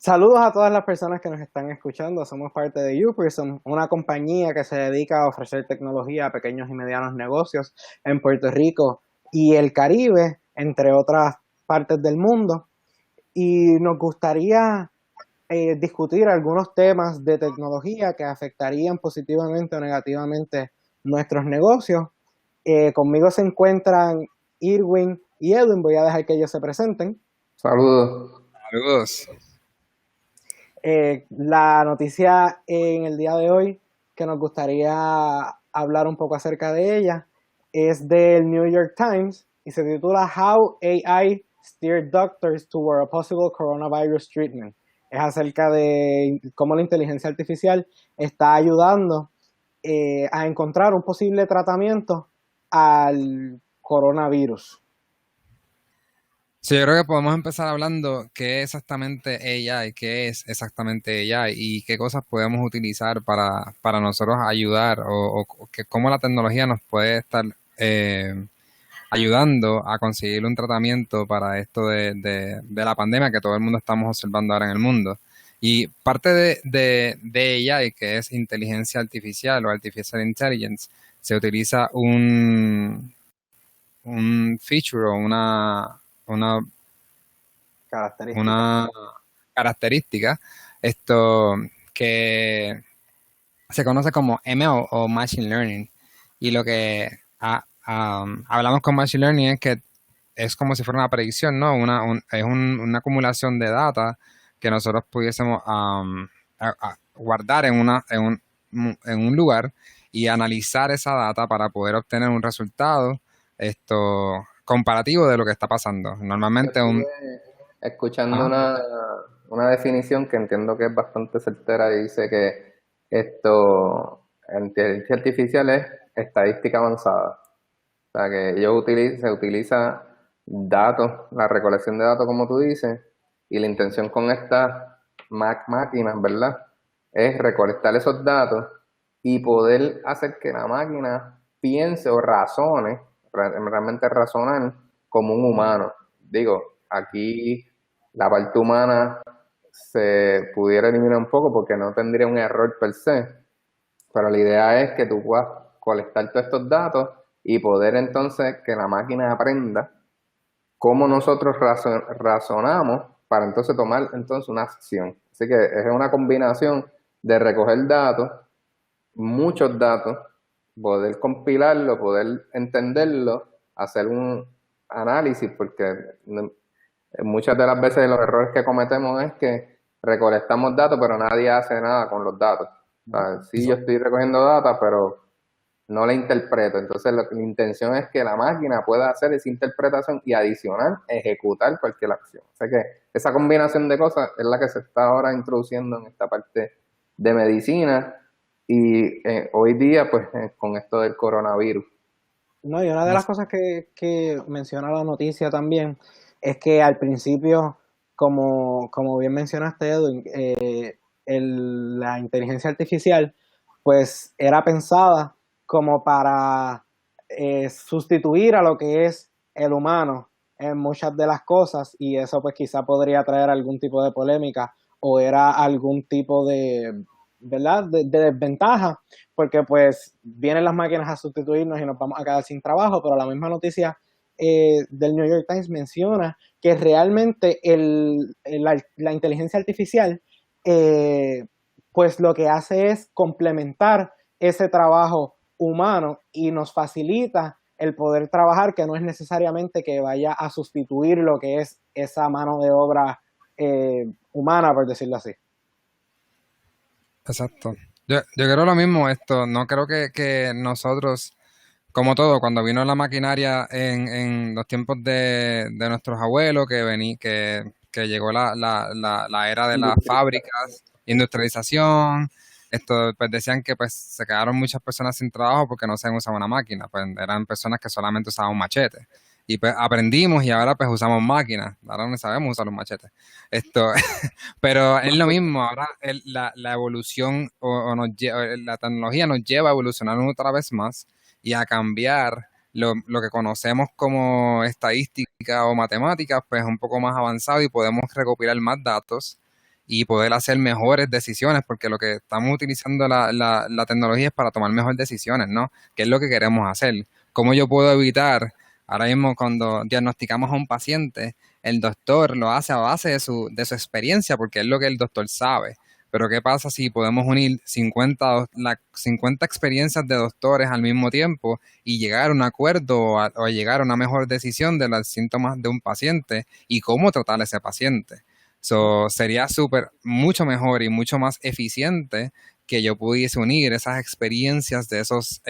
Saludos a todas las personas que nos están escuchando. Somos parte de Uperson, una compañía que se dedica a ofrecer tecnología a pequeños y medianos negocios en Puerto Rico y el Caribe, entre otras partes del mundo. Y nos gustaría discutir algunos temas de tecnología que afectarían positivamente o negativamente nuestros negocios. Conmigo se encuentran Irwin y Edwin. Voy a dejar que ellos se presenten. Saludos. Saludos. La noticia en el día de hoy que nos gustaría hablar un poco acerca de ella es del New York Times y se titula How AI Steered Doctors Toward a Possible Coronavirus Treatment. Es acerca de cómo la inteligencia artificial está ayudando a encontrar un posible tratamiento al coronavirus. Sí, yo creo que podemos empezar hablando qué es exactamente AI, qué es exactamente AI y qué cosas podemos utilizar para nosotros ayudar o cómo la tecnología nos puede estar ayudando a conseguir un tratamiento para esto de la pandemia que todo el mundo estamos observando ahora en el mundo. Y parte de AI, que es inteligencia artificial o artificial intelligence, se utiliza un feature o una, Características. una característica, esto que se conoce como ML o Machine Learning. Y lo que hablamos con Machine Learning es que es como si fuera una predicción, ¿no? Una acumulación de data que nosotros pudiésemos guardar en un lugar y analizar esa data para poder obtener un resultado comparativo de lo que está pasando. Yo Normalmente estuve escuchando Ajá. una definición que entiendo que es bastante certera y dice que la inteligencia artificial es estadística avanzada. O sea, que se utiliza datos, la recolección de datos, como tú dices, y la intención con estas máquinas, ¿verdad? Es recolectar esos datos y poder hacer que la máquina piense o razone, realmente razonar como un humano. Digo, aquí la parte humana se pudiera eliminar un poco porque no tendría un error per se, pero la idea es que tú puedas colectar todos estos datos y poder entonces que la máquina aprenda cómo nosotros razonamos para entonces tomar entonces una acción. Así que es una combinación de recoger datos, muchos datos, poder compilarlo, poder entenderlo, hacer un análisis, porque muchas de las veces los errores que cometemos es que recolectamos datos, pero nadie hace nada con los datos. O sea, sí, yo estoy recogiendo datos, pero no la interpreto. Entonces, la intención es que la máquina pueda hacer esa interpretación y adicional ejecutar cualquier acción. O sea que esa combinación de cosas es la que se está ahora introduciendo en esta parte de medicina y hoy día, pues, con esto del coronavirus. No, y una de las cosas que menciona la noticia también es que al principio, como bien mencionaste, Edwin, la inteligencia artificial pues era pensada como para sustituir a lo que es el humano en muchas de las cosas y eso pues quizá podría traer algún tipo de polémica o era algún tipo de, ¿verdad?, de desventaja porque pues vienen las máquinas a sustituirnos y nos vamos a quedar sin trabajo, pero la misma noticia del New York Times menciona que realmente la inteligencia artificial pues lo que hace es complementar ese trabajo humano y nos facilita el poder trabajar, que no es necesariamente que vaya a sustituir lo que es esa mano de obra humana, por decirlo así. Exacto. Yo creo lo mismo no creo que nosotros, como todo, cuando vino la maquinaria en los tiempos de nuestros abuelos, que llegó la era de las fábricas, industrialización, pues decían que pues se quedaron muchas personas sin trabajo porque no sabían usar una máquina, pues eran personas que solamente usaban un machete. Y pues aprendimos y ahora pues usamos máquinas, ahora no sabemos usar un machete. Esto, Pero es lo mismo, ahora la evolución la tecnología nos lleva a evolucionar otra vez más y a cambiar lo que conocemos como estadística o matemáticas, pues un poco más avanzado y podemos recopilar más datos y poder hacer mejores decisiones, porque lo que estamos utilizando la tecnología es para tomar mejores decisiones, ¿no? ¿Qué es lo que queremos hacer? ¿Cómo yo puedo evitar, ahora mismo cuando diagnosticamos a un paciente, el doctor lo hace a base de su experiencia, porque es lo que el doctor sabe? Pero ¿qué pasa si podemos unir 50 experiencias de doctores al mismo tiempo y llegar a un acuerdo o llegar a una mejor decisión de los síntomas de un paciente y cómo tratar a ese paciente? So, sería mucho mejor y mucho más eficiente que yo pudiese unir esas experiencias de esos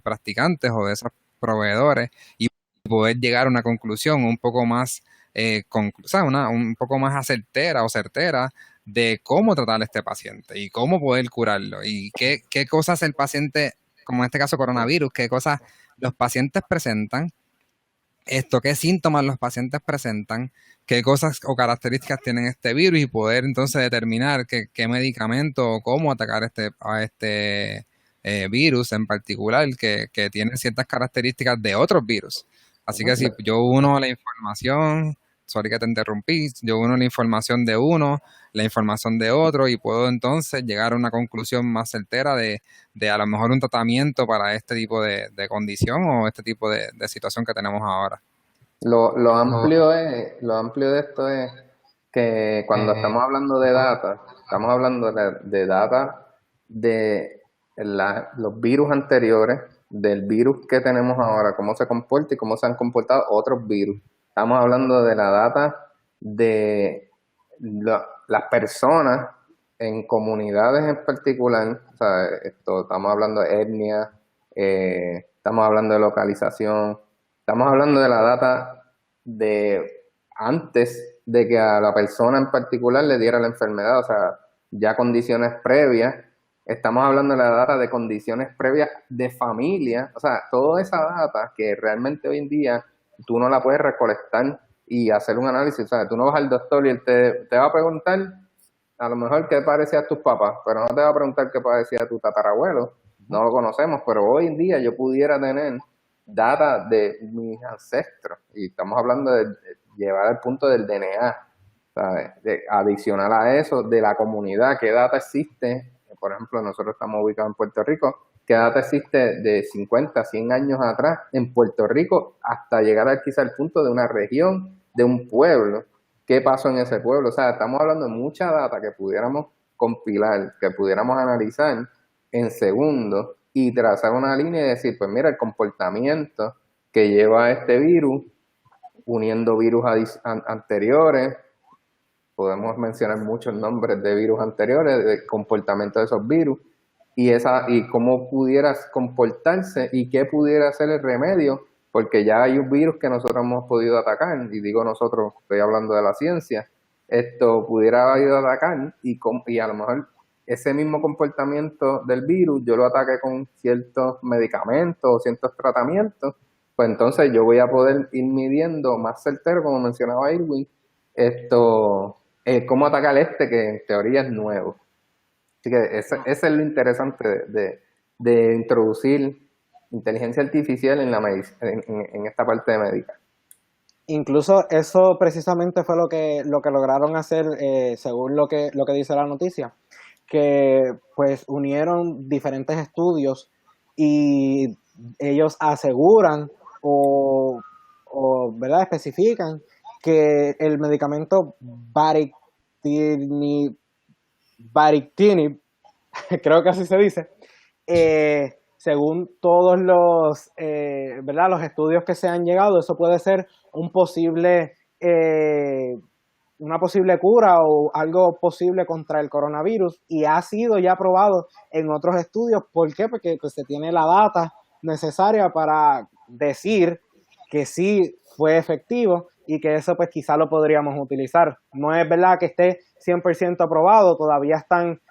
practicantes o de esos proveedores y poder llegar a una conclusión un poco más, o sea, un poco más acertera o certera de cómo tratar a este paciente y cómo poder curarlo y qué cosas el paciente, como en este caso coronavirus, qué cosas los pacientes presentan, qué síntomas los pacientes presentan, qué cosas o características tienen este virus y poder entonces determinar qué medicamento o cómo atacar a este virus en particular que tiene ciertas características de otros virus. Así que si yo uno la información, sorry que te interrumpí, yo uno la información de uno, la información de otro y puedo entonces llegar a una conclusión más certera de a lo mejor un tratamiento para este tipo de condición o este tipo de situación que tenemos ahora. Lo amplio de esto es que cuando estamos hablando de data, estamos hablando de data de los virus anteriores, del virus que tenemos ahora, cómo se comporta y cómo se han comportado otros virus. Estamos hablando de la data de las personas en comunidades en particular. O sea, estamos hablando de etnia, estamos hablando de localización, estamos hablando de la data de antes de que a la persona en particular le diera la enfermedad, o sea, ya condiciones previas. Estamos hablando de la data de condiciones previas de familia, o sea, toda esa data que realmente hoy en día tú no la puedes recolectar y hacer un análisis. O sea, tú no vas al doctor y él te va a preguntar a lo mejor qué parecía tus papás, pero no te va a preguntar qué parecía tu tatarabuelo. No lo conocemos, pero hoy en día yo pudiera tener data de mis ancestros y estamos hablando de llevar al punto del DNA, ¿sabes? Adicional a eso, de la comunidad, qué data existe. Por ejemplo, nosotros estamos ubicados en Puerto Rico, qué data existe de 50, 100 años atrás en Puerto Rico hasta llegar quizá al punto de una región, de un pueblo, qué pasó en ese pueblo. O sea, estamos hablando de mucha data que pudiéramos compilar, que pudiéramos analizar en segundos y trazar una línea y decir, pues mira, el comportamiento que lleva este virus, uniendo virus anteriores, podemos mencionar muchos nombres de virus anteriores, de comportamiento de esos virus, y cómo pudiera comportarse y qué pudiera ser el remedio, porque ya hay un virus que nosotros hemos podido atacar, y digo nosotros, estoy hablando de la ciencia, esto pudiera haber ido a atacar y a lo mejor ese mismo comportamiento del virus yo lo ataque con ciertos medicamentos o ciertos tratamientos, pues entonces yo voy a poder ir midiendo más certero, como mencionaba Irwin, cómo atacar que en teoría es nuevo. Así que ese es lo interesante de introducir inteligencia artificial en esta parte de médica. Incluso eso precisamente fue lo que lograron hacer, según lo que dice la noticia, que pues unieron diferentes estudios y ellos aseguran o ¿verdad? Especifican que el medicamento Baritinib, creo que así se dice, según todos los, ¿verdad? Los estudios que se han llegado, eso puede ser un una posible cura o algo posible contra el coronavirus y ha sido ya probado en otros estudios. ¿Por qué? Porque pues, se tiene la data necesaria para decir que sí fue efectivo y que eso pues quizá lo podríamos utilizar. No es verdad que esté 100% aprobado, todavía están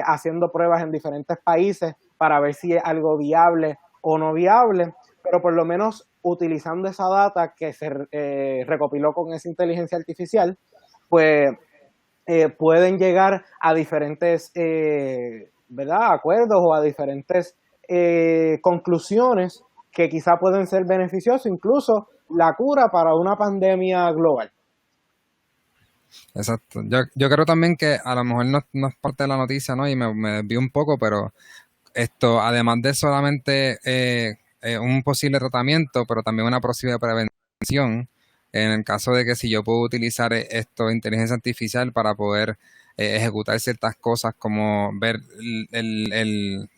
haciendo pruebas en diferentes países para ver si es algo viable o no viable, pero por lo menos utilizando esa data que se recopiló con esa inteligencia artificial, pues pueden llegar a diferentes ¿verdad? Acuerdos o a diferentes conclusiones que quizá pueden ser beneficiosas, incluso la cura para una pandemia global. Exacto. Yo creo también que a lo mejor no es parte de la noticia, ¿no? Y me desvío un poco, pero esto, además de solamente un posible tratamiento, pero también una posible prevención, en el caso de que si yo puedo utilizar inteligencia artificial para poder ejecutar ciertas cosas como ver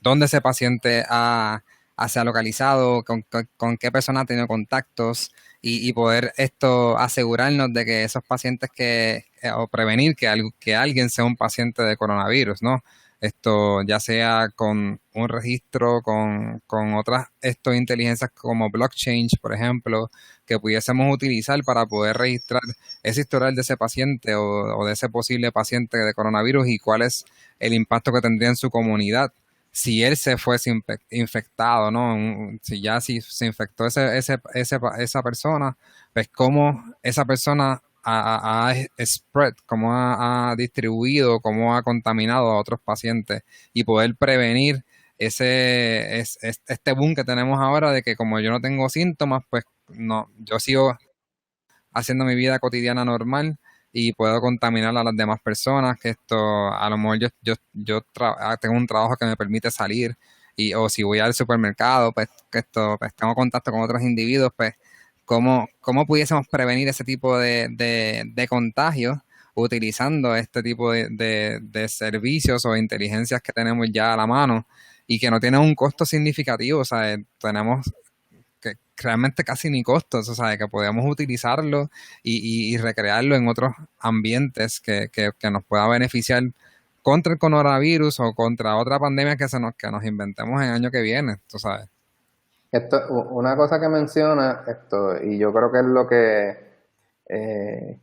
dónde ese paciente se ha localizado, con qué persona ha tenido contactos y poder asegurarnos de que esos pacientes o prevenir que alguien sea un paciente de coronavirus, ¿no? Ya sea con un registro, con otras inteligencias como blockchain, por ejemplo, que pudiésemos utilizar para poder registrar ese historial de ese paciente o de ese posible paciente de coronavirus y cuál es el impacto que tendría en su comunidad si él se fuese infectado, ¿no? Si se infectó esa persona, pues cómo esa persona ha spread, cómo ha distribuido, cómo ha contaminado a otros pacientes y poder prevenir este boom que tenemos ahora de que como yo no tengo síntomas, pues no, yo sigo haciendo mi vida cotidiana normal y puedo contaminar a las demás personas, que a lo mejor tengo un trabajo que me permite salir o si voy al supermercado, pues pues tengo contacto con otros individuos, pues cómo pudiésemos prevenir ese tipo de contagios utilizando este tipo de servicios o inteligencias que tenemos ya a la mano y que no tienen un costo significativo, o sea, tenemos que realmente casi ni costos, o sea, que podemos utilizarlo y recrearlo en otros ambientes que nos pueda beneficiar contra el coronavirus o contra otra pandemia que nos inventemos en el año que viene, tú sabes. Una cosa que menciona y yo creo que es lo que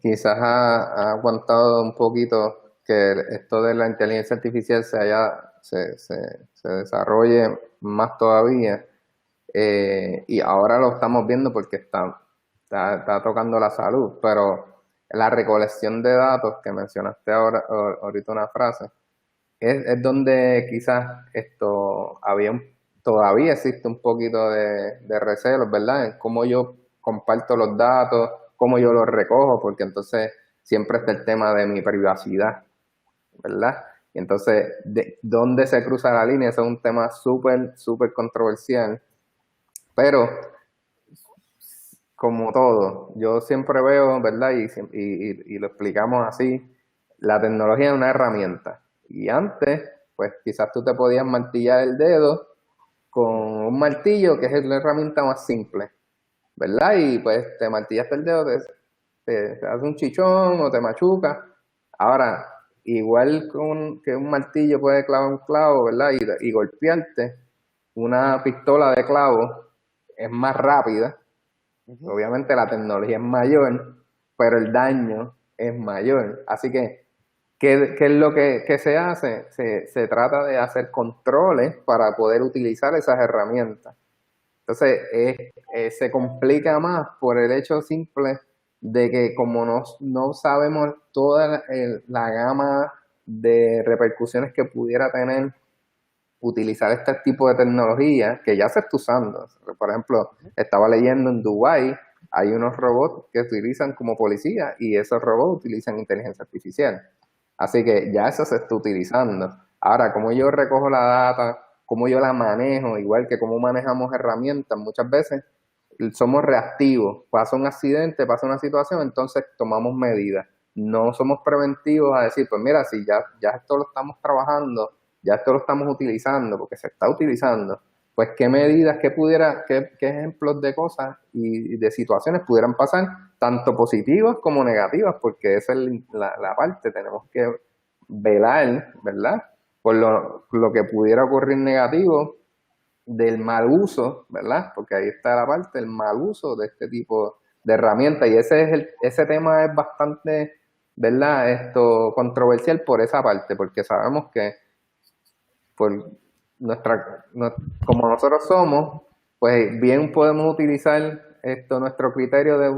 quizás ha aguantado un poquito que esto de la inteligencia artificial se desarrolle más todavía, y ahora lo estamos viendo porque está tocando la salud, pero la recolección de datos que mencionaste ahorita una frase, es donde quizás todavía existe un poquito de recelos, ¿verdad? En cómo yo comparto los datos, cómo yo los recojo, porque entonces siempre está el tema de mi privacidad, ¿verdad? Y entonces, ¿dónde se cruza la línea? Ese es un tema súper, súper controversial, pero como todo, yo siempre veo, ¿verdad? Y lo explicamos así, la tecnología es una herramienta. Y antes, pues quizás tú te podías martillar el dedo con un martillo, que es la herramienta más simple, ¿verdad? Y pues te martillaste el dedo, te hace un chichón o te machuca. Ahora, igual que un martillo puede clavar un clavo, ¿verdad? Y golpearte, una pistola de clavo es más rápida. Obviamente la tecnología es mayor, pero el daño es mayor. Así que, ¿qué es lo que se hace? Se trata de hacer controles para poder utilizar esas herramientas. Entonces, se complica más por el hecho simple de que como no sabemos toda la gama de repercusiones que pudiera tener utilizar este tipo de tecnología que ya se está usando. Por ejemplo, estaba leyendo en Dubái, hay unos robots que utilizan como policía y esos robots utilizan inteligencia artificial. Así que ya eso se está utilizando. Ahora, como yo recojo la data, cómo yo la manejo, igual que cómo manejamos herramientas, muchas veces somos reactivos. Pasa un accidente, pasa una situación, entonces tomamos medidas. No somos preventivos a decir, pues mira, si ya esto lo estamos trabajando, ya esto lo estamos utilizando, porque se está utilizando, pues qué medidas, qué ejemplos de cosas y de situaciones pudieran pasar, tanto positivas como negativas, porque esa es la parte, tenemos que velar, ¿verdad? Por lo que pudiera ocurrir negativo del mal uso, ¿verdad? Porque ahí está la parte del mal uso de este tipo de herramientas y ese tema es bastante, ¿verdad? Controversial por esa parte, porque sabemos que por como nosotros somos, pues bien podemos utilizar nuestro criterio de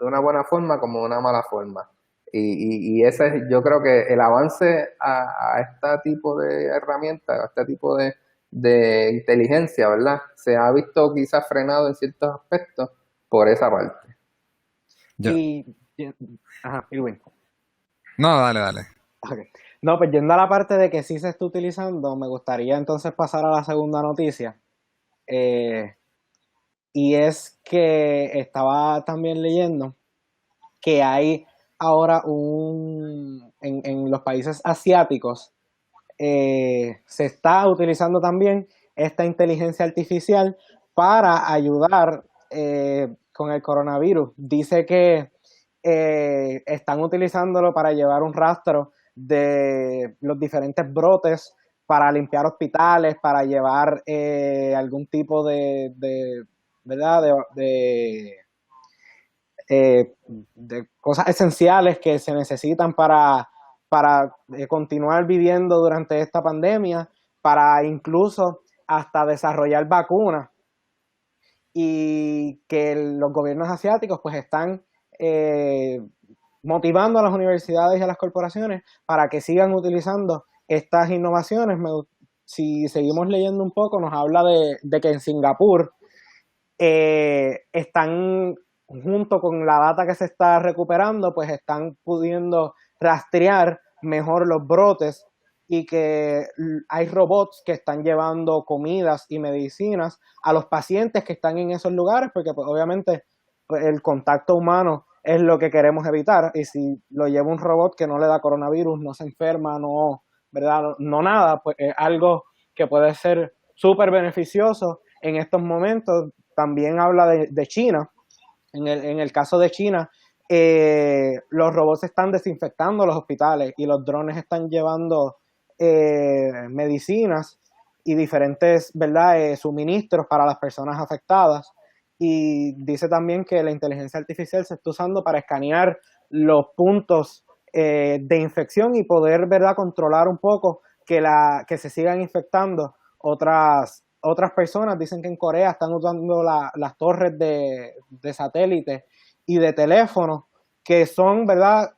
una buena forma como de una mala forma. Y ese es, yo creo que el avance a este tipo de herramientas, a este tipo de inteligencia, ¿verdad? Se ha visto quizás frenado en ciertos aspectos por esa parte. Yo, Y, ajá, Irwin. No, dale, dale. Ok. No, pues yendo a la parte de que sí se está utilizando, me gustaría entonces pasar a la segunda noticia. Eh, y es que estaba también leyendo que hay ahora en los países asiáticos, se está utilizando también esta inteligencia artificial para ayudar con el coronavirus. Dice que están utilizándolo para llevar un rastro de los diferentes brotes, para limpiar hospitales, para llevar algún tipo ¿verdad? De cosas esenciales que se necesitan para continuar viviendo durante esta pandemia, para incluso hasta desarrollar vacunas, y que los gobiernos asiáticos pues están eh, motivando a las universidades y a las corporaciones para que sigan utilizando estas innovaciones. Si seguimos leyendo un poco, nos habla de que en Singapur están, junto con la data que se está recuperando, pues están pudiendo rastrear mejor los brotes, y que hay robots que están llevando comidas y medicinas a los pacientes que están en esos lugares, porque pues, obviamente pues, el contacto humano es lo que queremos evitar, y si lo lleva un robot que no le da coronavirus, no se enferma, no, ¿verdad? No nada, pues es algo que puede ser súper beneficioso en estos momentos. También habla de China. En el caso de China, los robots están desinfectando los hospitales y los drones están llevando medicinas y diferentes, ¿verdad? Suministros para las personas afectadas. Y dice también que la inteligencia artificial se está usando para escanear los puntos de infección y poder, ¿verdad?, controlar un poco que se sigan infectando otras personas. Dicen que en Corea están usando las torres de satélite y de teléfono, que son, ¿verdad?,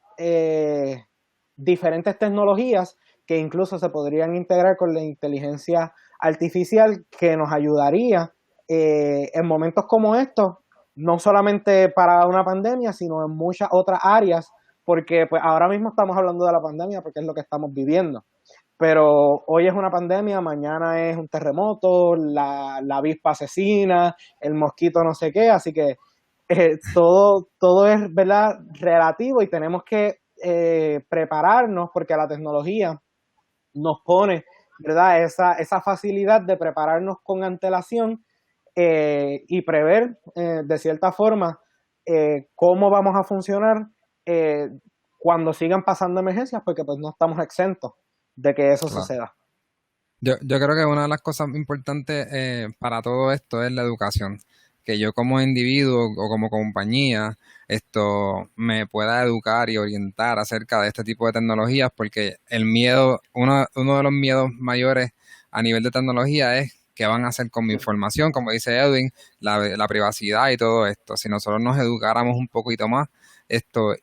diferentes tecnologías que incluso se podrían integrar con la inteligencia artificial, que nos ayudaría en momentos como estos, no solamente para una pandemia, sino en muchas otras áreas, porque pues ahora mismo estamos hablando de la pandemia porque es lo que estamos viviendo. Pero hoy es una pandemia, mañana es un terremoto, la avispa asesina, el mosquito no sé qué, así que todo es, ¿verdad?, relativo, y tenemos que prepararnos, porque la tecnología nos pone, ¿verdad?, esa facilidad de prepararnos con antelación y prever de cierta forma cómo vamos a funcionar eh, cuando sigan pasando emergencias, porque pues no estamos exentos de que eso Claro. suceda. Yo creo que una de las cosas importantes para todo esto es la educación. Que yo como individuo o como compañía me pueda educar y orientar acerca de este tipo de tecnologías, porque el miedo, uno de los miedos mayores a nivel de tecnología es qué van a hacer con mi información, como dice Edwin, la privacidad y todo esto. Si nosotros nos educáramos un poquito más, esto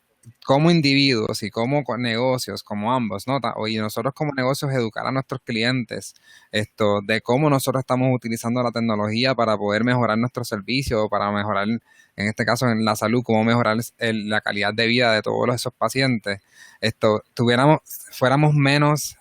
como individuos y como negocios, como ambos, ¿no? Y nosotros como negocios educar a nuestros clientes de cómo nosotros estamos utilizando la tecnología para poder mejorar nuestros servicios, para mejorar, en este caso en la salud, cómo mejorar la calidad de vida de todos esos pacientes, fuéramos menos,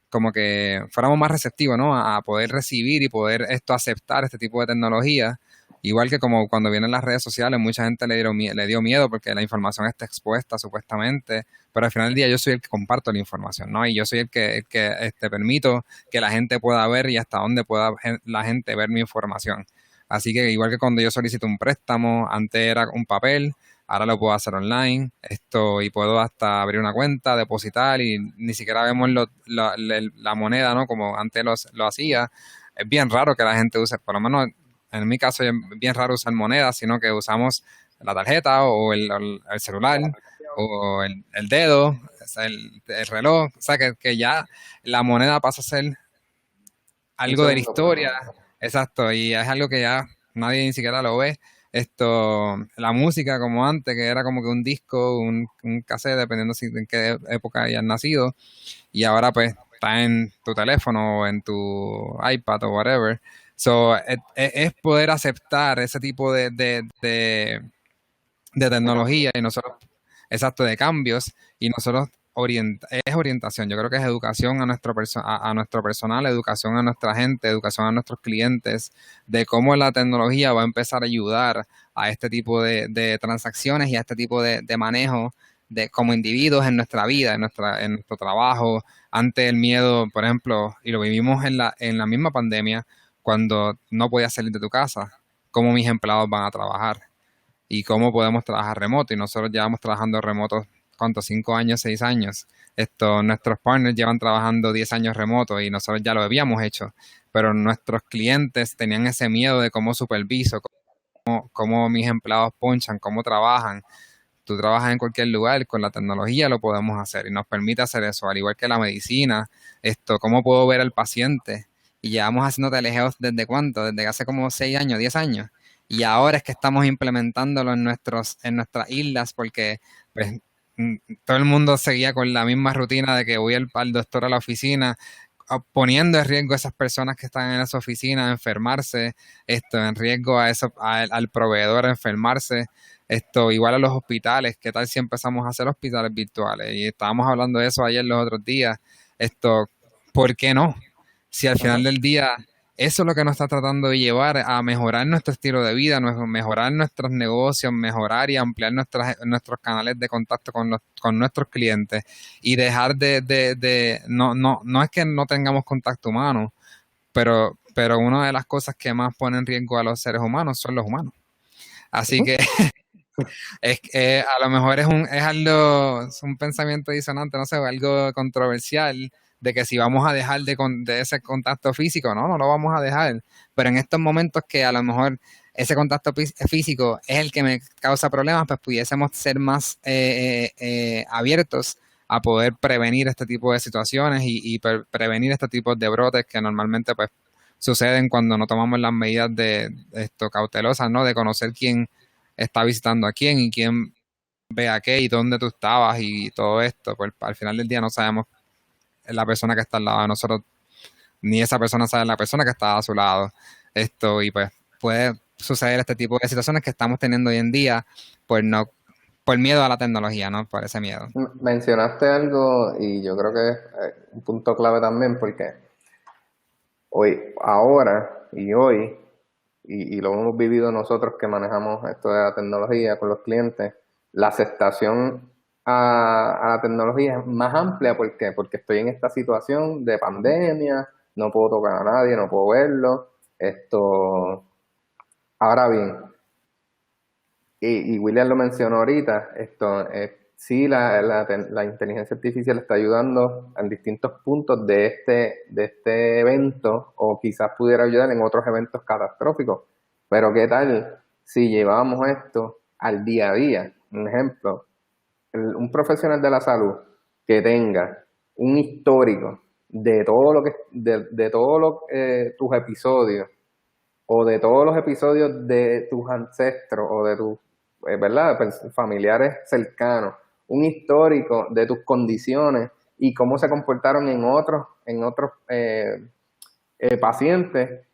como que fuéramos más receptivos, ¿no? A poder recibir y poder aceptar este tipo de tecnología. Igual que como cuando vienen las redes sociales, mucha gente le dio miedo porque la información está expuesta supuestamente, pero al final del día yo soy el que comparto la información, ¿no? Y yo soy el que permito que la gente pueda ver y hasta dónde pueda la gente ver mi información. Así que igual que cuando yo solicito un préstamo, antes era un papel, ahora lo puedo hacer online, y puedo hasta abrir una cuenta, depositar y ni siquiera vemos la moneda, ¿no? Como antes lo hacía. Es bien raro que la gente use, por lo menos en mi caso es bien raro usar moneda, sino que usamos la tarjeta o el celular o el dedo, o sea, el reloj, o sea que ya la moneda pasa a ser Un algo de la segundo historia, plano. exacto, y es algo que ya nadie ni siquiera lo ve. La música como antes, que era como que un disco, un cassette, dependiendo si en qué época hayas nacido, y ahora pues está en tu teléfono o en tu iPad o whatever. So, es poder aceptar ese tipo de tecnología y nosotros exacto, de cambios, y nosotros es orientación, yo creo que es educación a a nuestro personal, educación a nuestra gente, educación a nuestros clientes, de cómo la tecnología va a empezar a ayudar a este tipo de transacciones y a este tipo de manejo de como individuos en nuestra vida, en nuestro trabajo, ante el miedo, por ejemplo, y lo vivimos en la misma pandemia, cuando no podías salir de tu casa, cómo mis empleados van a trabajar y cómo podemos trabajar remoto. Y nosotros llevamos trabajando remoto, ¿cuántos? 5 años, 6 años. Nuestros partners llevan trabajando 10 años remoto y nosotros ya lo habíamos hecho, pero nuestros clientes tenían ese miedo de cómo superviso, cómo mis empleados ponchan, cómo trabajan. Tú trabajas en cualquier lugar, con la tecnología lo podemos hacer y nos permite hacer eso, al igual que la medicina, cómo puedo ver al paciente. Y llevamos haciendo telehealth desde cuánto, desde hace como 6 años, 10 años. Y ahora es que estamos implementándolo en nuestras islas porque pues, todo el mundo seguía con la misma rutina de que voy al doctor a la oficina, poniendo en riesgo a esas personas que están en esa oficina a enfermarse, en riesgo al proveedor a enfermarse, igual a los hospitales. ¿Qué tal si empezamos a hacer hospitales virtuales? Y estábamos hablando de eso ayer los otros días, ¿por qué no? Si al final del día eso es lo que nos está tratando de llevar a mejorar nuestro estilo de vida, mejorar nuestros negocios, mejorar y ampliar nuestros canales de contacto con nuestros clientes y dejar no es que no tengamos contacto humano, pero una de las cosas que más pone en riesgo a los seres humanos son los humanos. Así que a lo mejor es un pensamiento disonante, no sé, algo controversial, de que si vamos a dejar de ese contacto físico, no lo vamos a dejar. Pero en estos momentos que a lo mejor ese contacto físico es el que me causa problemas, pues pudiésemos ser más abiertos a poder prevenir este tipo de situaciones y prevenir este tipo de brotes que normalmente pues suceden cuando no tomamos las medidas de esto cautelosas, ¿no? De conocer quién está visitando a quién y quién ve a qué y dónde tú estabas y todo esto. Pues al final del día no sabemos la persona que está al lado de nosotros, ni esa persona sabe la persona que está a su lado. Y pues puede suceder este tipo de situaciones que estamos teniendo hoy en día por miedo a la tecnología, ¿no? Por ese miedo. Mencionaste algo y yo creo que es un punto clave también porque ahora y hoy, y lo hemos vivido nosotros que manejamos esto de la tecnología con los clientes, la aceptación a la tecnología es más amplia. ¿Por qué? Porque estoy en esta situación de pandemia, no puedo tocar a nadie, no puedo verlo. Ahora bien, y William lo mencionó ahorita, sí, la inteligencia artificial está ayudando en distintos puntos de este evento, o quizás pudiera ayudar en otros eventos catastróficos. Pero ¿qué tal si llevamos esto al día a día? Un ejemplo, un profesional de la salud que tenga un histórico de todo lo que de todos tus episodios, o de todos los episodios de tus ancestros o de tus ¿verdad? Familiares cercanos, un histórico de tus condiciones y cómo se comportaron en otros pacientes,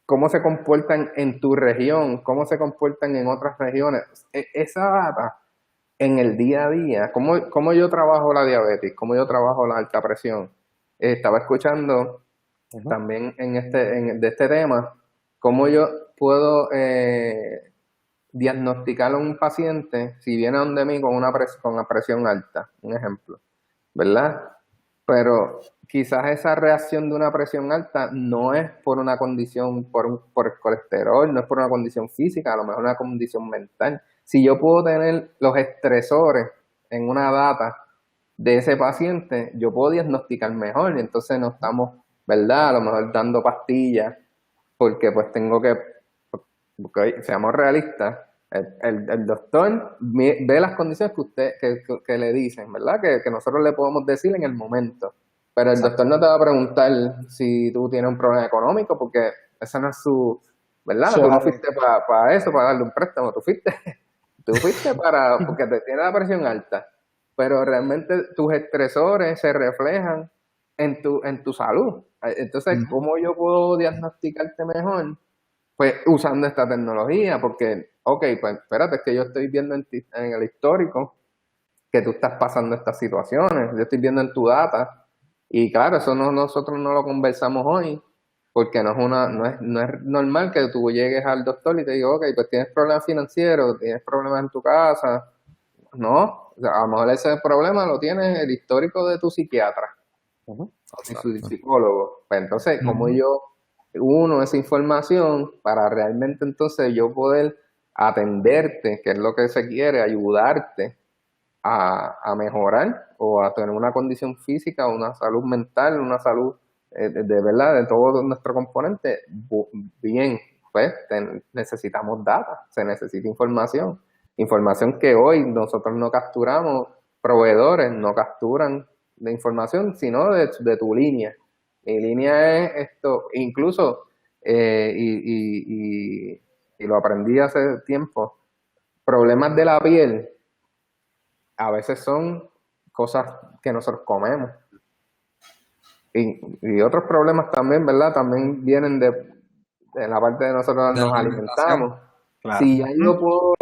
cómo se comportan en tu región, cómo se comportan en otras regiones. Esa data en el día a día, cómo yo trabajo la diabetes, cómo yo trabajo la alta presión. Estaba escuchando también de este tema, cómo yo puedo diagnosticar a un paciente si viene donde mí con una presión alta, un ejemplo, ¿verdad? Pero quizás esa reacción de una presión alta no es por una condición, por el colesterol, no es por una condición física, a lo mejor una condición mental. Si yo puedo tener los estresores en una data de ese paciente, yo puedo diagnosticar mejor, y entonces no estamos, ¿verdad? A lo mejor dando pastillas, porque pues tengo que, porque seamos realistas, el doctor ve las condiciones que le dicen, ¿verdad? Que nosotros le podemos decir en el momento. Pero el doctor no te va a preguntar si tú tienes un problema económico, porque esa no es su, ¿verdad? Tú no fuiste para eso, para darle un préstamo, tú fuiste porque te tiene la presión alta. Pero realmente tus estresores se reflejan en tu salud. Entonces, ¿cómo yo puedo diagnosticarte mejor? Pues usando esta tecnología, porque, ok, pues espérate, es que yo estoy viendo en el histórico que tú estás pasando estas situaciones. Yo estoy viendo en tu data y claro, eso nosotros no lo conversamos hoy porque no es normal que tú llegues al doctor y te diga, ok, pues tienes problemas financieros, tienes problemas en tu casa. No, o sea, a lo mejor ese problema lo tiene el histórico de tu psiquiatra Ujú. o de su psicólogo. Pues entonces, como Ujú. yo uno esa información para realmente entonces yo poder atenderte, que es lo que se quiere, ayudarte a mejorar o a tener una condición física, una salud mental, una salud de verdad, de todo nuestro componente, bien, pues necesitamos data, se necesita información. Información que hoy nosotros no capturamos, proveedores no capturan de información, sino de tu línea. Mi línea es esto, incluso, y lo aprendí hace tiempo, problemas de la piel a veces son cosas que nosotros comemos. Y otros problemas también, ¿verdad? También vienen de la parte de nosotros De la nos alimentación. alimentamos. Claro. Si ya yo puedo,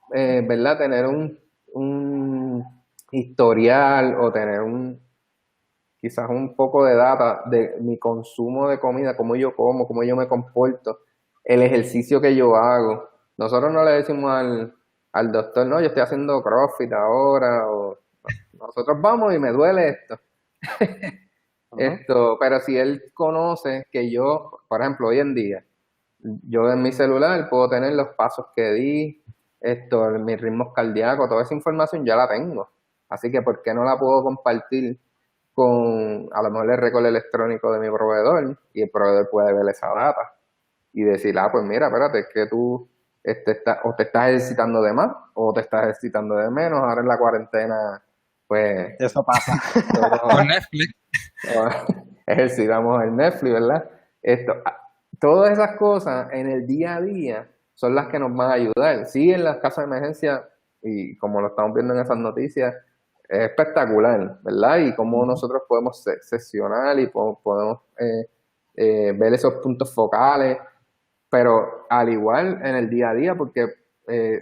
¿verdad? Tener un historial o tener quizás un poco de data de mi consumo de comida, cómo yo como, cómo yo me comporto, el ejercicio que yo hago. Nosotros no le decimos al doctor, no, yo estoy haciendo CrossFit ahora, o nosotros vamos y me duele esto. Ujú. Pero si él conoce que yo, por ejemplo, hoy en día, yo en mi celular puedo tener los pasos que di, mis ritmos cardíacos, toda esa información ya la tengo. Así que, ¿por qué no la puedo compartir con, a lo mejor, el récord electrónico de mi proveedor? Y el proveedor puede ver esa data y decir, ah, pues mira, espérate, es que tú o te estás ejercitando de más o te estás ejercitando de menos. Ahora en la cuarentena, pues, Eso pasa. Con Netflix. ejercitamos el Netflix, ¿verdad? Todas esas cosas en el día a día son las que nos van a ayudar. Sí, en las casas de emergencia, y como lo estamos viendo en esas noticias, es espectacular, ¿verdad? Y cómo nosotros podemos sesionar y podemos ver esos puntos focales, pero al igual en el día a día, porque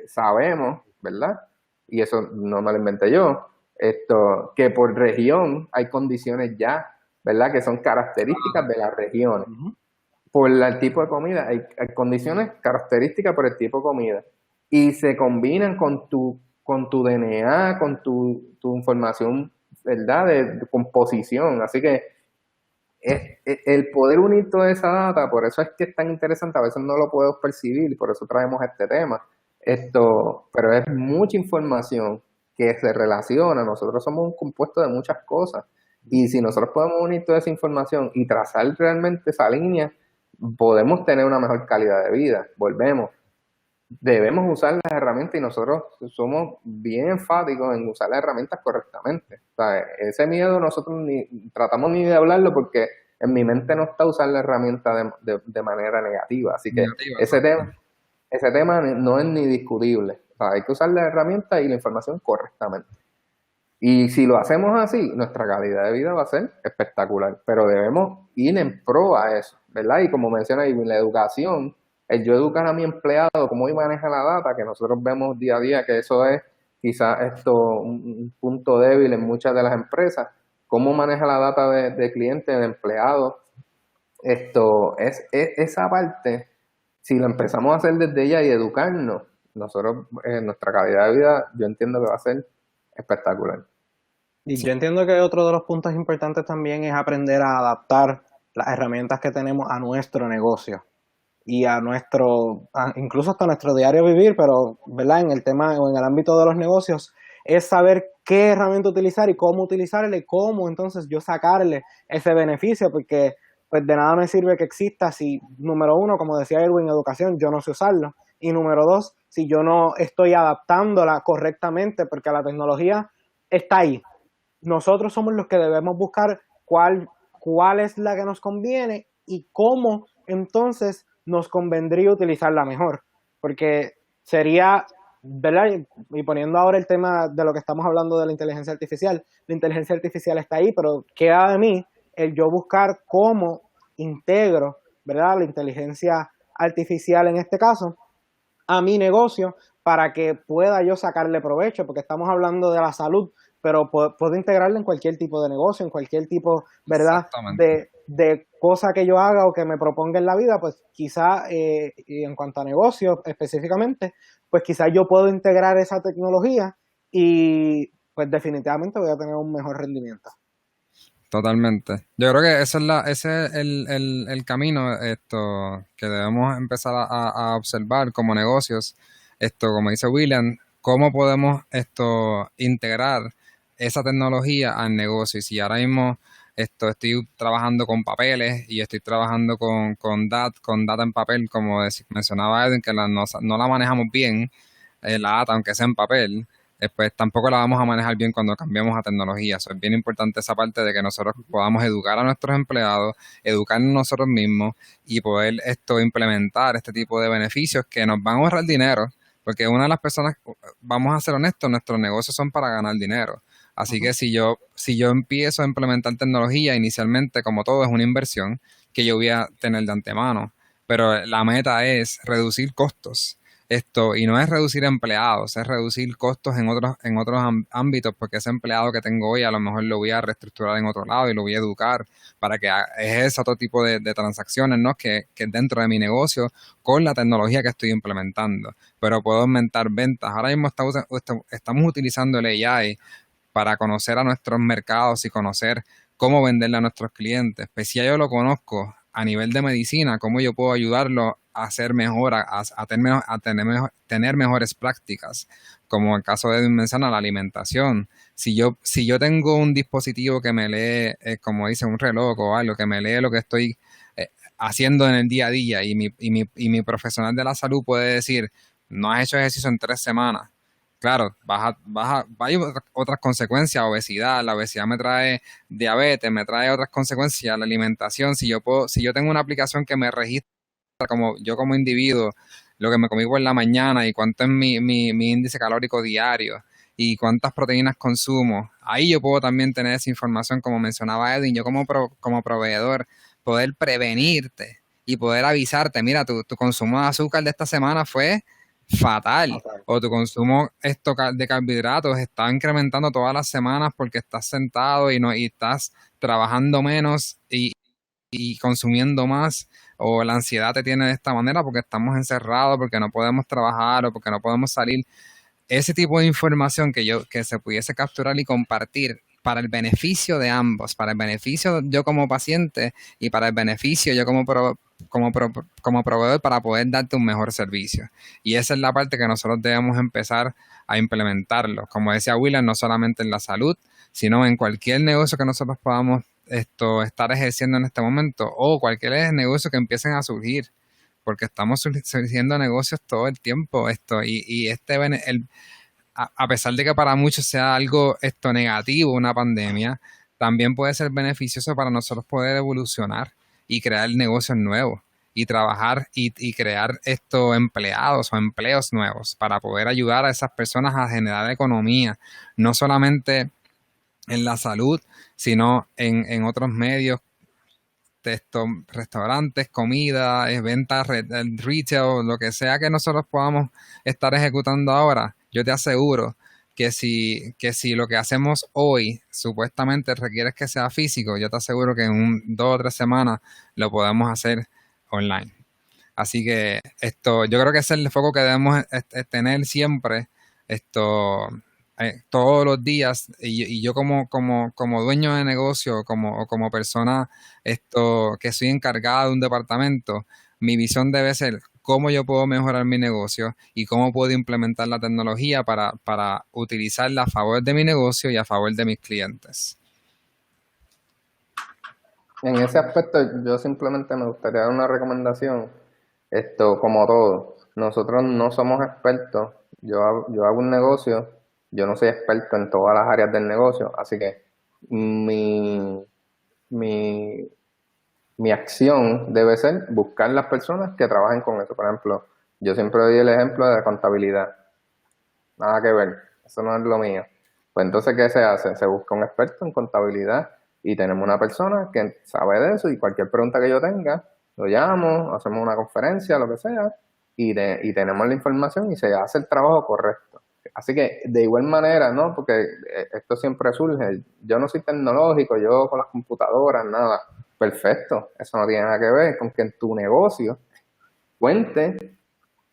sabemos, ¿verdad? Y eso no me lo inventé yo, que por región hay condiciones ya, ¿verdad? Que son características de las regiones. Ujú. Por el tipo de comida, hay condiciones características por el tipo de comida. Y se combinan con tu DNA, con tu información, ¿verdad? De composición. Así que el poder unir toda esa data, por eso es que es tan interesante, a veces no lo podemos percibir, por eso traemos este tema. Pero es mucha información que se relaciona, nosotros somos un compuesto de muchas cosas, y si nosotros podemos unir toda esa información y trazar realmente esa línea, podemos tener una mejor calidad de vida. Volvemos, debemos usar las herramientas y nosotros somos bien enfáticos en usar las herramientas correctamente. O sea, ese miedo nosotros tratamos ni de hablarlo porque en mi mente no está usar la herramienta de manera negativa. Así que Negativa, ese exacto. tema, ese tema no es ni discutible. O sea, hay que usar la herramienta y la información correctamente. Y si lo hacemos así, nuestra calidad de vida va a ser espectacular, pero debemos ir en pro a eso, ¿verdad? Y como menciona Ivy, la educación, el yo educar a mi empleado, cómo maneja la data, que nosotros vemos día a día que eso es quizás un punto débil en muchas de las empresas, cómo maneja la data de clientes, de empleados, esa parte, si lo empezamos a hacer desde ya y educarnos, nosotros, nuestra calidad de vida, yo entiendo que va a ser espectacular. Y Sí. yo entiendo que otro de los puntos importantes también es aprender a adaptar las herramientas que tenemos a nuestro negocio y a incluso hasta nuestro diario vivir, pero ¿verdad? En el tema o en el ámbito de los negocios, es saber qué herramienta utilizar y cómo utilizarle y cómo entonces yo sacarle ese beneficio, porque pues de nada me sirve que exista si, número uno, como decía Erwin, educación, yo no sé usarlo, y número dos, si yo no estoy adaptándola correctamente, porque la tecnología está ahí. Nosotros somos los que debemos buscar cuál es la que nos conviene y cómo entonces nos convendría utilizarla mejor. Porque sería, ¿verdad? Y poniendo ahora el tema de lo que estamos hablando de la inteligencia artificial está ahí, pero queda de mí el yo buscar cómo integro, ¿verdad? La inteligencia artificial en este caso a mi negocio para que pueda yo sacarle provecho, porque estamos hablando de la salud, pero puedo integrarla en cualquier tipo de negocio, en cualquier tipo, ¿verdad?, Exactamente. de cosa que yo haga o que me proponga en la vida, pues quizá, y en cuanto a negocios específicamente, pues quizá yo puedo integrar esa tecnología y pues definitivamente voy a tener un mejor rendimiento. Totalmente. Yo creo que ese es el camino que debemos empezar a observar como negocios. Como dice William, cómo podemos integrar esa tecnología al negocio. Y si ahora mismo estoy trabajando con papeles y estoy trabajando con data en papel, como mencionaba Edwin, que no la manejamos bien, la data, aunque sea en papel, pues tampoco la vamos a manejar bien cuando cambiemos a tecnología. Eso es bien importante esa parte de que nosotros podamos educar a nuestros empleados, educarnos nosotros mismos y poder implementar este tipo de beneficios que nos van a ahorrar dinero, porque una de las personas, vamos a ser honestos, nuestros negocios son para ganar dinero. Así Ujú. que si yo empiezo a implementar tecnología, inicialmente, como todo, es una inversión que yo voy a tener de antemano. Pero la meta es reducir costos. Y no es reducir empleados, es reducir costos en otros ámbitos, porque ese empleado que tengo hoy a lo mejor lo voy a reestructurar en otro lado y lo voy a educar para que ejerza otro tipo de transacciones, ¿no? Que dentro de mi negocio con la tecnología que estoy implementando. Pero puedo aumentar ventas. Ahora mismo estamos utilizando el AI para conocer a nuestros mercados y conocer cómo venderle a nuestros clientes. Pues si ya yo lo conozco a nivel de medicina, cómo yo puedo ayudarlo a hacer mejor, tener mejores prácticas, como el caso de menciona la alimentación. Si yo tengo un dispositivo que me lee, como dice un reloj o algo, que me lee lo que estoy eh, haciendo en el día a día y mi profesional de la salud puede decir, no has hecho ejercicio en 3 semanas. Claro, va a haber otras consecuencias, obesidad, la obesidad me trae diabetes, me trae otras consecuencias, la alimentación, si yo tengo una aplicación que me registra como individuo, lo que me comí por la mañana y cuánto es mi índice calórico diario y cuántas proteínas consumo, ahí yo puedo también tener esa información, como mencionaba Edwin, yo como proveedor, poder prevenirte y poder avisarte, mira, tu consumo de azúcar de esta semana fue fatal Fatal. o tu consumo de carbohidratos está incrementando todas las semanas porque estás sentado y estás trabajando menos y consumiendo más, o la ansiedad te tiene de esta manera porque estamos encerrados, porque no podemos trabajar o porque no podemos salir. Ese tipo de información que se pudiese capturar y compartir para el beneficio de ambos, para el beneficio yo como paciente y para el beneficio yo como proveedor para poder darte un mejor servicio. Y esa es la parte que nosotros debemos empezar a implementarlo. Como decía William, no solamente en la salud, sino en cualquier negocio que nosotros podamos estar ejerciendo en este momento o cualquier negocio que empiecen a surgir, porque estamos surgiendo negocios todo el tiempo y a pesar de que para muchos sea algo negativo una pandemia, también puede ser beneficioso para nosotros poder evolucionar y crear negocios nuevos y trabajar y crear estos empleados o empleos nuevos para poder ayudar a esas personas a generar economía, no solamente en la salud, sino en otros medios, restaurantes, comida, ventas, retail, lo que sea que nosotros podamos estar ejecutando ahora. Yo te aseguro que si lo que hacemos hoy supuestamente requiere que sea físico, yo te aseguro que en 2 o 3 semanas lo podemos hacer online. Así que yo creo que ese es el foco que debemos tener siempre, todos los días. Y yo como dueño de negocio o como persona que soy encargada de un departamento, mi visión debe ser cómo yo puedo mejorar mi negocio y cómo puedo implementar la tecnología para utilizarla a favor de mi negocio y a favor de mis clientes. En ese aspecto, yo simplemente me gustaría dar una recomendación. Como todo, nosotros no somos expertos. Yo hago un negocio, yo no soy experto en todas las áreas del negocio, así que mi, mi, mi acción debe ser buscar las personas que trabajen con eso. Por ejemplo, yo siempre doy el ejemplo de la contabilidad. Nada que ver, eso no es lo mío. Pues entonces, ¿qué se hace? Se busca un experto en contabilidad y tenemos una persona que sabe de eso y cualquier pregunta que yo tenga, lo llamo, hacemos una conferencia, lo que sea, y tenemos la información y se hace el trabajo correcto. Así que de igual manera, ¿no? Porque esto siempre surge, yo no soy tecnológico, yo con las computadoras, nada, perfecto, eso no tiene nada que ver con que en tu negocio cuente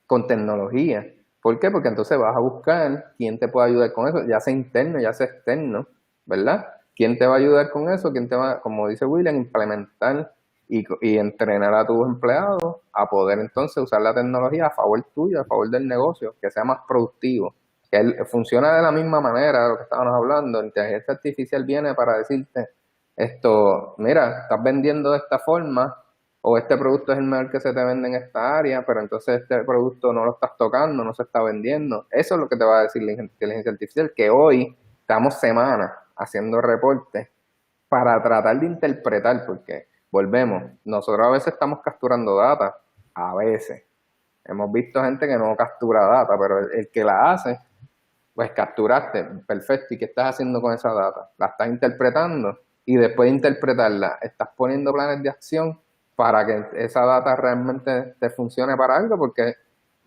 con tecnología. ¿Por qué? Porque entonces vas a buscar quién te puede ayudar con eso, ya sea interno, ya sea externo, ¿verdad? ¿Quién te va a ayudar con eso? ¿Quién te va, como dice William, implementar y entrenar a tus empleados a poder entonces usar la tecnología a favor tuyo, a favor del negocio, que sea más productivo? Que funciona de la misma manera de lo que estábamos hablando. La inteligencia artificial viene para decirte esto, mira, estás vendiendo de esta forma, o este producto es el mejor que se te vende en esta área, pero entonces este producto no lo estás tocando, no se está vendiendo. Eso es lo que te va a decir la inteligencia artificial, que hoy estamos semanas haciendo reportes para tratar de interpretar, porque volvemos, nosotros a veces estamos capturando data, a veces. Hemos visto gente que no captura data, pero el que la hace, pues capturaste, perfecto, ¿y qué estás haciendo con esa data? La estás interpretando y después de interpretarla, estás poniendo planes de acción para que esa data realmente te funcione para algo, porque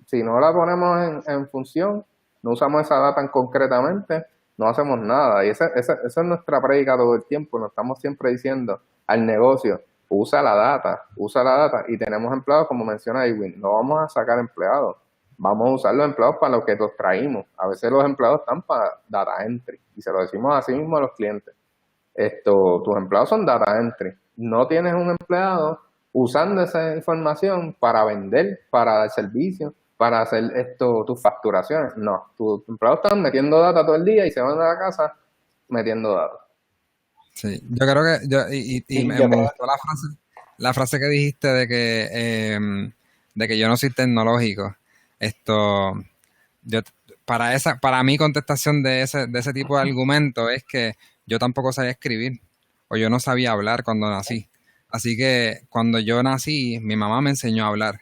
si no la ponemos en función, no usamos esa data concretamente, no hacemos nada. Y esa es nuestra prédica todo el tiempo. Nos estamos siempre diciendo al negocio, usa la data. Y tenemos empleados, como menciona Edwin, no vamos a sacar empleados. Vamos a usar los empleados para lo que los traímos. A veces los empleados están para data entry. Y se lo decimos así mismo a los clientes. Tus empleados son data entry. No tienes un empleado usando esa información para vender, para dar servicio, para hacer tus facturaciones. No, tus empleados están metiendo data todo el día y se van a la casa metiendo data. Sí, yo creo que me gustó la frase que dijiste de que yo no soy tecnológico. Para mi contestación de ese tipo de argumento es que yo tampoco sabía escribir o yo no sabía hablar cuando nací. Así que cuando yo nací, mi mamá me enseñó a hablar.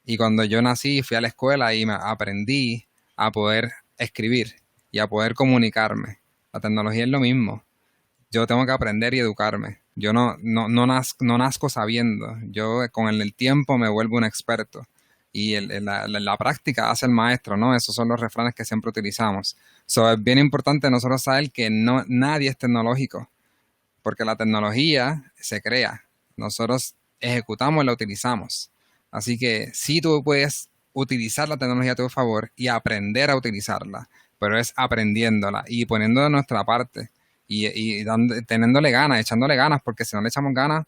Y cuando yo nací, fui a la escuela y aprendí a poder escribir y a poder comunicarme. La tecnología es lo mismo. Yo tengo que aprender y educarme. Yo no nazco sabiendo. Yo con el tiempo me vuelvo un experto. Y la práctica hace el maestro, ¿no? Esos son los refranes que siempre utilizamos. Es bien importante nosotros saber que nadie es tecnológico. Porque la tecnología se crea. Nosotros ejecutamos y la utilizamos. Así que sí, tú puedes utilizar la tecnología a tu favor y aprender a utilizarla, pero es aprendiéndola y poniendo de nuestra parte y teniéndole ganas, echándole ganas, porque si no le echamos ganas,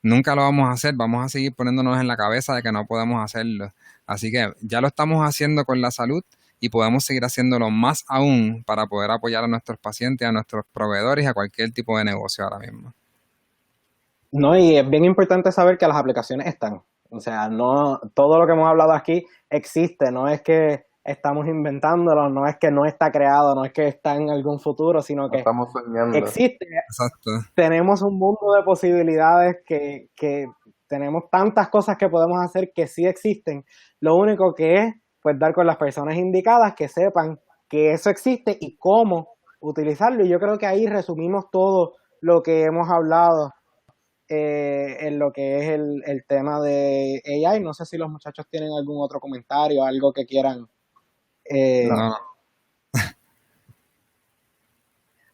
nunca lo vamos a hacer. Vamos a seguir poniéndonos en la cabeza de que no podemos hacerlo. Así que ya lo estamos haciendo con la salud y podemos seguir haciéndolo más aún para poder apoyar a nuestros pacientes, a nuestros proveedores y a cualquier tipo de negocio ahora mismo. No, y es bien importante saber que las aplicaciones están. O sea, no todo lo que hemos hablado aquí existe, no es que estamos inventándolo, no es que no está creado, no es que está en algún futuro, sino que estamos soñando. Existe. Exacto. Tenemos un mundo de posibilidades que tenemos tantas cosas que podemos hacer que sí existen. Lo único que es, pues, dar con las personas indicadas que sepan que eso existe y cómo utilizarlo. Y yo creo que ahí resumimos todo lo que hemos hablado en lo que es el tema de AI. No sé si los muchachos tienen algún otro comentario, algo que quieran. No.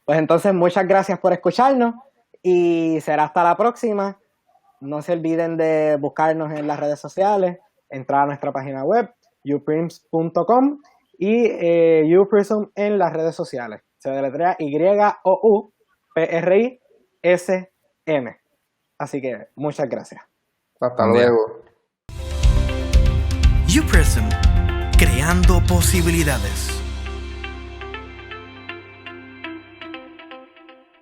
Pues entonces, muchas gracias por escucharnos y será hasta la próxima. No se olviden de buscarnos en las redes sociales, entrar a nuestra página web, uprims.com y uprism en las redes sociales. Se deletrea YOUPRISM. Así que muchas gracias. Hasta luego. UPrism, creando posibilidades.